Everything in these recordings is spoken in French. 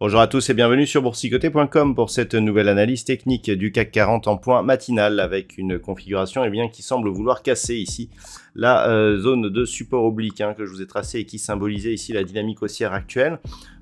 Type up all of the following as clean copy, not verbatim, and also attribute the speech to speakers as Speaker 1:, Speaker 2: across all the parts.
Speaker 1: Bonjour à tous et bienvenue sur boursicoté.com pour cette nouvelle analyse technique du CAC 40 en point matinal avec une configuration qui semble vouloir casser ici la zone de support oblique que je vous ai tracée et qui symbolisait ici la dynamique haussière actuelle.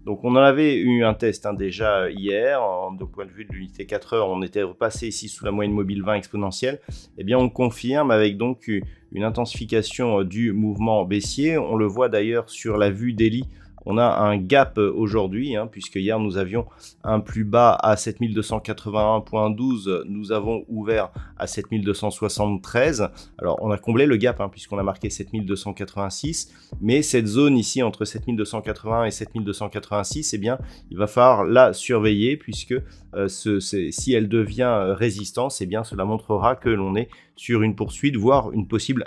Speaker 1: Donc on en avait eu un test déjà hier, de point de vue de l'unité 4 heures, on était repassé ici sous la moyenne mobile 20 exponentielle. Et bien on confirme avec donc une intensification du mouvement baissier. On le voit d'ailleurs sur la vue daily. On a un gap aujourd'hui, puisque hier nous avions un plus bas à 7281.12, nous avons ouvert à 7273. Alors on a comblé le gap, puisqu'on a marqué 7286, mais cette zone ici entre 7280 et 7286, il va falloir la surveiller, puisque si elle devient résistance, cela montrera que l'on est sur une poursuite, voire une possible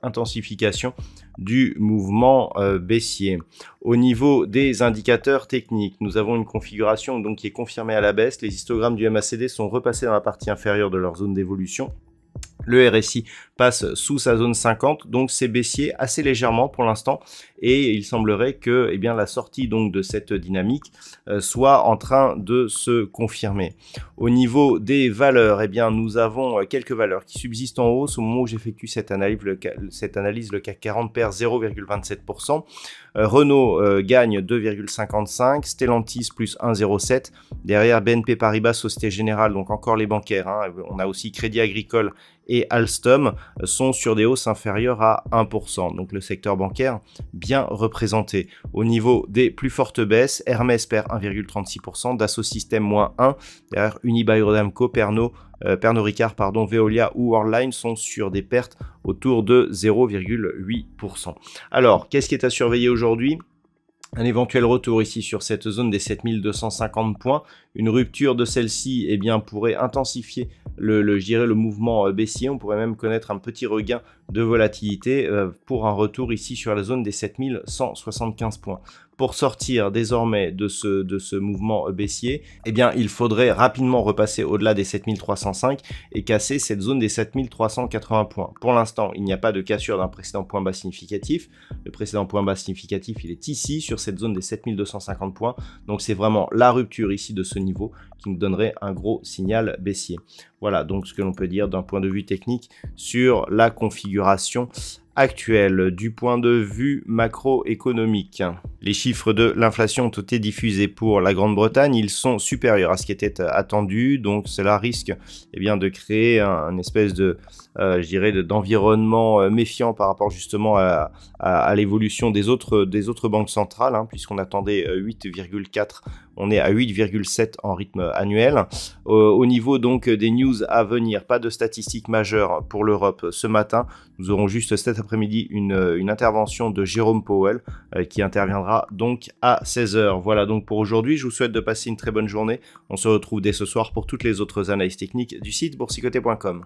Speaker 1: intensification du mouvement baissier. Au niveau des indicateurs techniques, nous avons une configuration qui est confirmée à la baisse. Les histogrammes du MACD sont repassés dans la partie inférieure de leur zone d'évolution. Le RSI passe sous sa zone 50, donc c'est baissier assez légèrement pour l'instant et il semblerait que la sortie de cette dynamique soit en train de se confirmer. Au niveau des valeurs, nous avons quelques valeurs qui subsistent en hausse. Au moment où j'effectue cette analyse, le CAC 40 perd 0,27%. Renault gagne 2,55%, Stellantis plus 1,07%. Derrière BNP Paribas, Société Générale, donc encore les bancaires, on a aussi Crédit Agricole et Alstom sont sur des hausses inférieures à 1%. Donc le secteur bancaire bien représenté. Au niveau des plus fortes baisses, Hermès perd 1,36%, Dassault Systèmes moins 1%, derrière Unibail-Rodamco, Pernod Ricard, Veolia ou Worldline sont sur des pertes autour de 0,8%. Alors, qu'est-ce qui est à surveiller aujourd'hui ? Un éventuel retour ici sur cette zone des 7250 points, une rupture de celle-ci pourrait intensifier le mouvement baissier. On pourrait même connaître un petit regain de volatilité pour un retour ici sur la zone des 7175 points. Pour sortir désormais de ce mouvement baissier, il faudrait rapidement repasser au-delà des 7305 et casser cette zone des 7380 points. Pour l'instant, il n'y a pas de cassure d'un précédent point bas significatif. Le précédent point bas significatif, il est ici, sur cette zone des 7250 points. Donc c'est vraiment la rupture ici de ce niveau qui nous donnerait un gros signal baissier. Voilà donc ce que l'on peut dire d'un point de vue technique sur la configuration actuelle. Du point de vue macroéconomique, les chiffres de l'inflation ont été diffusés pour la Grande-Bretagne. Ils sont supérieurs à ce qui était attendu, donc cela risque de créer un espèce de d'environnement méfiant par rapport justement à l'évolution des autres banques centrales, puisqu'on attendait 8,4, on est à 8,7 en rythme annuel. Au niveau donc des news à venir, pas de statistiques majeures pour l'Europe ce matin. Nous aurons juste cet après-midi une intervention de Jérôme Powell qui interviendra donc à 16 h. Voilà donc pour aujourd'hui. Je vous souhaite de passer une très bonne journée. On se retrouve dès ce soir pour toutes les autres analyses techniques du site boursicoté.com.